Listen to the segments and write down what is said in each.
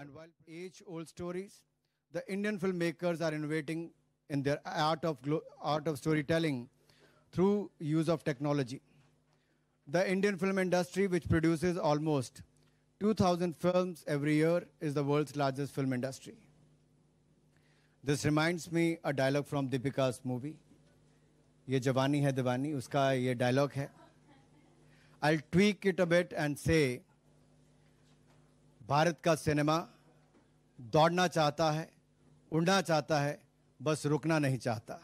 And while age-old stories, the Indian filmmakers are innovating in their art of storytelling through use of technology. The Indian film industry, which produces almost 2,000 films every year, is the world's largest film industry. This reminds me a dialogue from Deepika's movie. ये जवानी है दीवानी, उसका ये dialogue है. I'll tweak it a bit and say, Bharat का cinema दौड़ना चाहता है, उड़ना चाहता है, बस रुकना नहीं चाहता.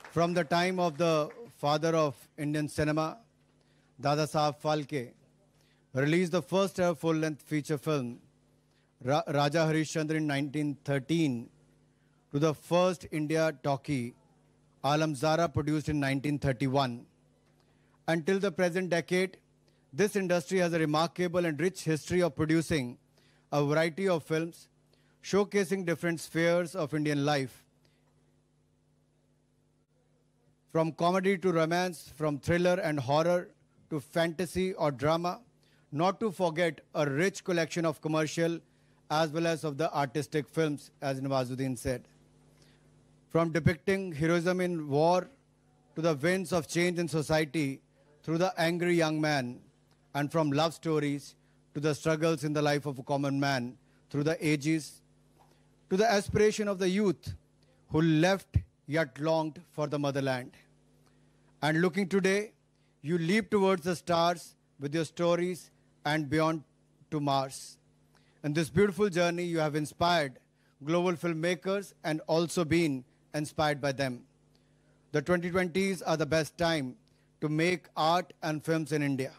From the time of the father of Indian cinema, Dada Saheb Phalke released the first ever full-length feature film, Raja Harishchandra in 1913, to the first India talkie, Alam Zara, produced in 1931. Until the present decade, this industry has a remarkable and rich history of producing a variety of films showcasing different spheres of Indian life, from comedy to romance, from thriller and horror to fantasy or drama, not to forget a rich collection of commercial as well as of the artistic films, as Nawazuddin said. From depicting heroism in war to the winds of change in society through the angry young man, and from love stories to the struggles in the life of a common man through the ages, to the aspiration of the youth who left yet longed for the motherland. And looking today, you leap towards the stars with your stories and beyond to Mars. In this beautiful journey, you have inspired global filmmakers and also been inspired by them. The 2020s are the best time to make art and films in India.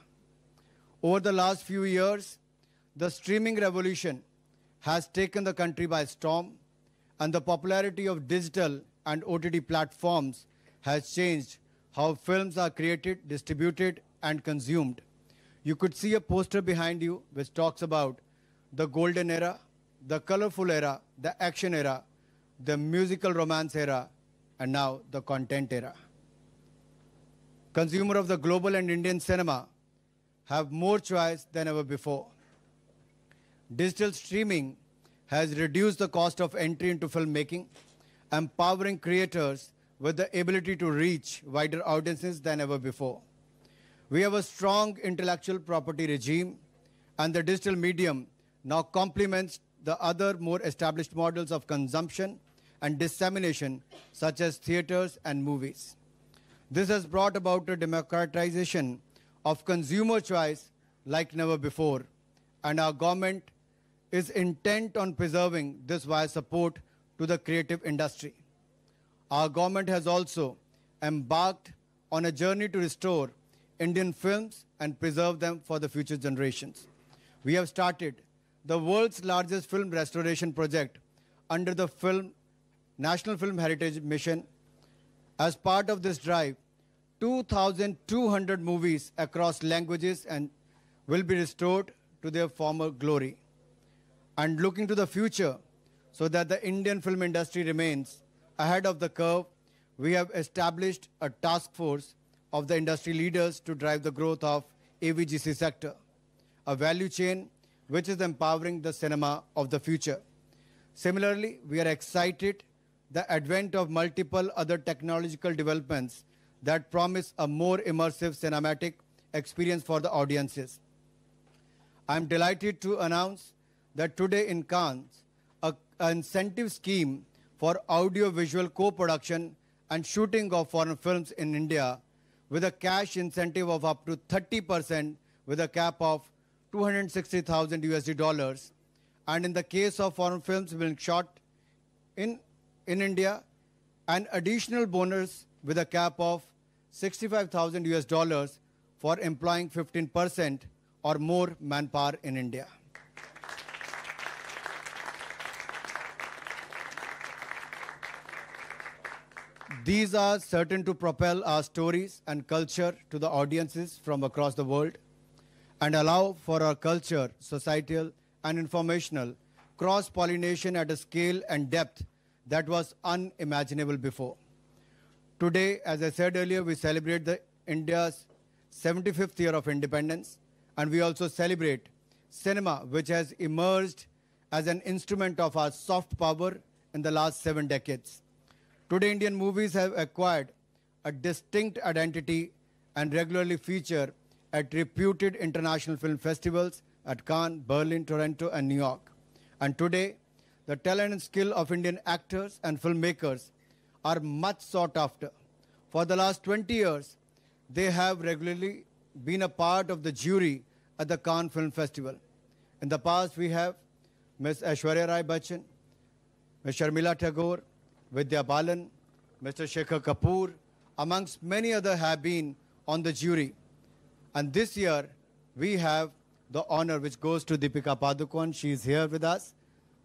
Over the last few years, the streaming revolution has taken the country by storm, and the popularity of digital and OTT platforms has changed how films are created, distributed, and consumed. You could see a poster behind you which talks about the golden era, the colorful era, the action era, the musical romance era, and now the content era. Consumer of the global and Indian cinema have more choice than ever before. Digital streaming has reduced the cost of entry into filmmaking, empowering creators with the ability to reach wider audiences than ever before. We have a strong intellectual property regime, and the digital medium now complements the other more established models of consumption and dissemination, such as theaters and movies. This has brought about a democratization of consumer choice like never before, and our government is intent on preserving this via support to the creative industry. Our government has also embarked on a journey to restore Indian films and preserve them for the future generations. We have started the world's largest film restoration project under the National Film Heritage Mission. As part of this drive, 2,200 movies across languages and will be restored to their former glory. And looking to the future, so that the Indian film industry remains ahead of the curve, we have established a task force of the industry leaders to drive the growth of AVGC sector, a value chain which is empowering the cinema of the future. Similarly, we are excited the advent of multiple other technological developments that promise a more immersive cinematic experience for the audiences. I'm delighted to announce that today in Cannes, an incentive scheme for audio-visual co-production and shooting of foreign films in India with a cash incentive of up to 30% with a cap of $260,000. And in the case of foreign films being shot in India, an additional bonus with a cap of $65,000 for employing 15% or more manpower in India. These are certain to propel our stories and culture to the audiences from across the world and allow for our culture, societal, and informational cross-pollination at a scale and depth that was unimaginable before. Today, as I said earlier, we celebrate India's 75th year of independence, and we also celebrate cinema which has emerged as an instrument of our soft power in the last 7 decades. Today, Indian movies have acquired a distinct identity and regularly feature at reputed international film festivals at Cannes, Berlin, Toronto, and New York. And today, the talent and skill of Indian actors and filmmakers are much sought after. For the last 20 years, they have regularly been a part of the jury at the Cannes Film Festival. In the past, we have Ms. Aishwarya Rai Bachchan, Ms. Sharmila Tagore, Vidya Balan, Mr. Shekhar Kapoor, amongst many others have been on the jury. And this year, we have the honor which goes to Deepika Padukone. She is here with us.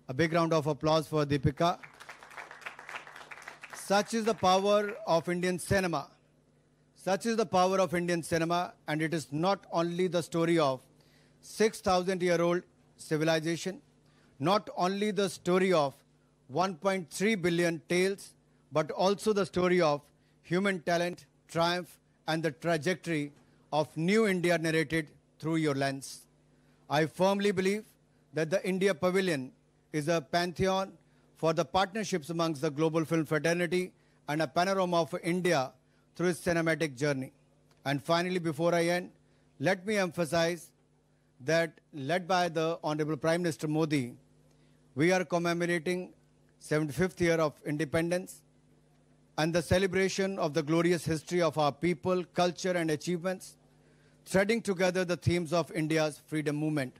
A big round of applause for Deepika. Such is the power of Indian cinema. Such is the power of Indian cinema, and it is not only the story of 6,000-year-old civilization, not only the story of 1.3 billion tales, but also the story of human talent, triumph, and the trajectory of new India narrated through your lens. I firmly believe that the India Pavilion is a pantheon for the partnerships amongst the global film fraternity and a panorama of India through its cinematic journey. And finally, before I end, let me emphasize that, led by the Honorable Prime Minister Modi, we are commemorating 75th year of independence and the celebration of the glorious history of our people, culture, and achievements, threading together the themes of India's freedom movement.